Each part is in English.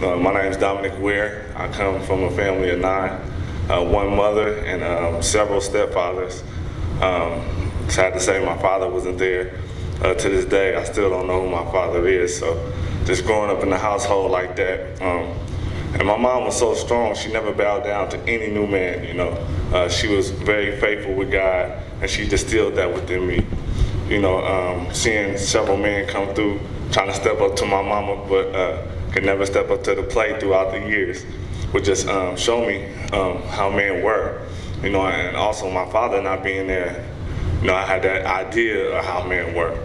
My name is Dominic Ware. I come from a family of 9, one mother and several stepfathers. Sad to say my father wasn't there. To this day, I still don't know who my father is. So just growing up in a household like that. And my mom was so strong, she never bowed down to any new man, you know. She was very faithful with God, and she distilled that within me. You know, seeing several men come through, trying to step up to my mama, but could never step up to the plate throughout the years, would just show me how men were. You know, and also my father not being there, you know, I had that idea of how men were.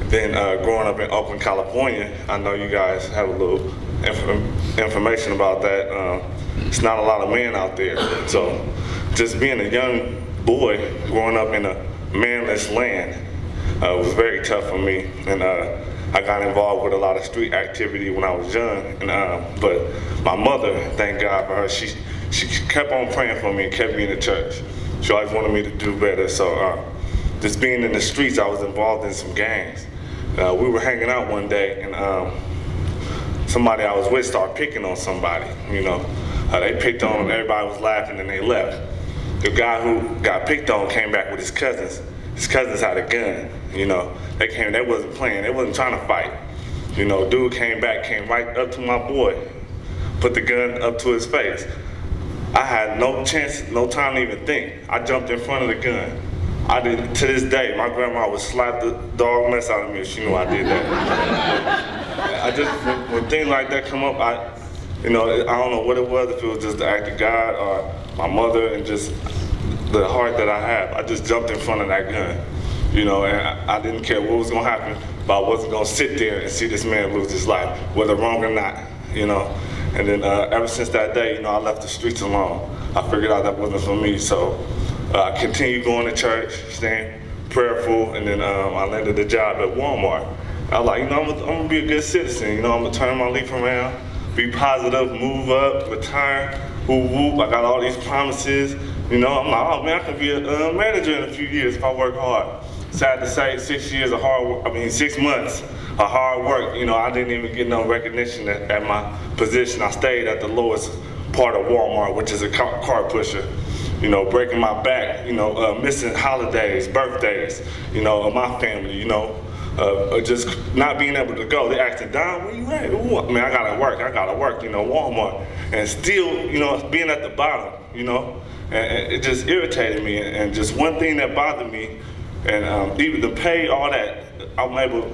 Then growing up in Oakland, California, I know you guys have a little information about that. It's not a lot of men out there. So just being a young boy growing up in a manless land was very tough for me. And I got involved with a lot of street activity when I was young. And, but my mother, thank God for her, she kept on praying for me and kept me in the church. She always wanted me to do better. So just being in the streets, I was involved in some gangs. We were hanging out one day, and somebody I was with started picking on somebody. You know, they picked on him, everybody was laughing, and they left. The guy who got picked on came back with his cousins. His cousins had a gun. You know, they wasn't playing, they wasn't trying to fight. You know, dude came back, came right up to my boy, put the gun up to his face. I had no chance, no time to even think. I jumped in front of the gun. I did, to this day, my grandma would slap the dog mess out of me if she knew I did that. I just, when things like that come up, I don't know what it was, if it was just the act of God or my mother and just the heart that I have. I just jumped in front of that gun, you know, and I didn't care what was gonna happen, but I wasn't gonna sit there and see this man lose his life, whether wrong or not, you know. And then ever since that day, you know, I left the streets alone. I figured out that wasn't for me, so I continued going to church, staying prayerful, and then I landed a job at Walmart. I was like, you know, I'm gonna be a good citizen, you know, I'm gonna turn my leaf around, be positive, move up, retire, whoop whoop. I got all these promises, you know. I'm like, oh man, I can be a manager in a few years if I work hard. Sad to say, 6 years of hard work, 6 months of hard work, you know, I didn't even get no recognition at my position. I stayed at the lowest part of Walmart, which is a car pusher. You know, breaking my back, you know, missing holidays, birthdays, you know, of my family, you know, just not being able to go. They asked me, Don, where you at? Ooh, I gotta work, you know, Walmart. And still, you know, being at the bottom, you know, and it just irritated me. And just one thing that bothered me, and even to pay all that, I'm able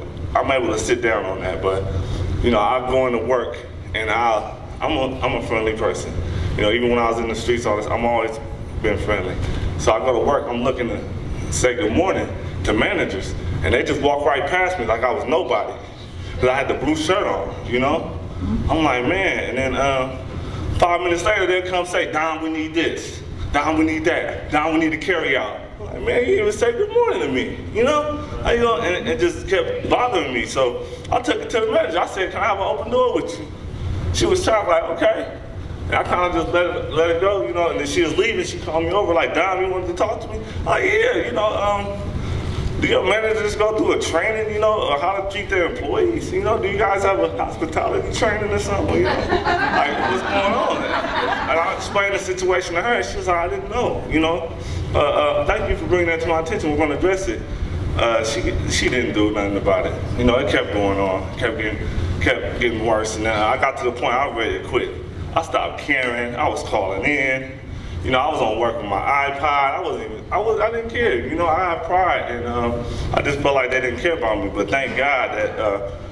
to sit down on that. But, you know, I go into work, and I'm a friendly person. You know, even when I was in the streets, I'm always been friendly. So I go to work, I'm looking to say good morning to managers, and they just walk right past me like I was nobody, because I had the blue shirt on, you know? I'm like, man, and then 5 minutes later they'll come say, Don, we need this, Don, we need that, Don, we need to carry out. I'm like, man, you didn't even say good morning to me, you know? And it just kept bothering me, so I took it to the manager. I said, can I have an open door with you? She was shocked, like, okay. And I kind of just let it go, you know, and then she was leaving, she called me over like, Don, you wanted to talk to me? Like, yeah, you know, do your managers go through a training, you know, or how to treat their employees? You know, do you guys have a hospitality training or something, you know? Like, what's going on? And I explained the situation to her, and she was like, I didn't know, you know? Thank you for bringing that to my attention, we're gonna address it. She didn't do nothing about it. You know, it kept going on, kept getting worse, and then I got to the point I was ready to quit. I stopped caring. I was calling in. You know, I was on work with my iPod. I didn't care. You know, I had pride, and I just felt like they didn't care about me. But thank God that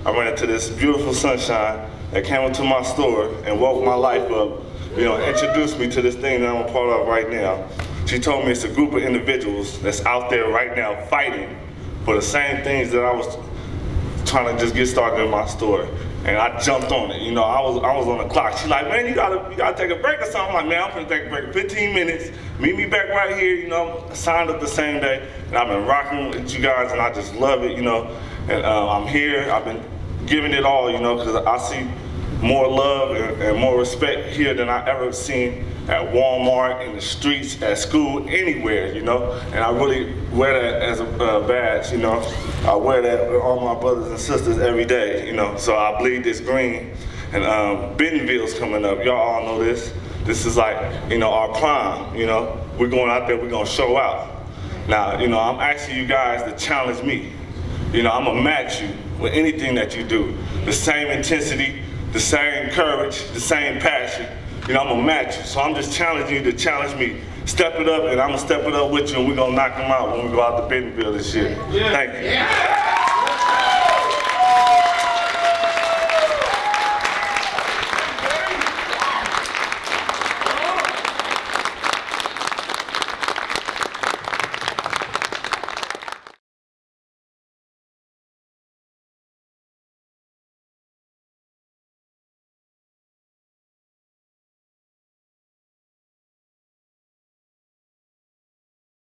I ran into this beautiful sunshine that came into my store and woke my life up. You know, introduced me to this thing that I'm a part of right now. She told me it's a group of individuals that's out there right now fighting for the same things that I was trying to just get started in my store. And I jumped on it, you know, I was on the clock. She's like, man, you gotta take a break or something. I'm like, man, I'm gonna take a break in 15 minutes. Meet me back right here, you know. I signed up the same day, and I've been rocking with you guys, and I just love it, you know. And I'm here, I've been giving it all, you know, because I see more love and more respect here than I ever seen at Walmart, in the streets, at school, anywhere, you know. And I really wear that as a badge, you know. I wear that with all my brothers and sisters every day, you know. So I bleed this green, And Bentonville's coming up. Y'all all know this. This is like, you know, our climb, you know. We're going out there, we're gonna show out. Now, you know, I'm asking you guys to challenge me. You know, I'm gonna match you with anything that you do. The same intensity, the same courage, the same passion. You know, I'm gonna match you. So I'm just challenging you to challenge me. Step it up, and I'm gonna step it up with you, and we're gonna knock them out when we go out to Bentonville this year. Thank you.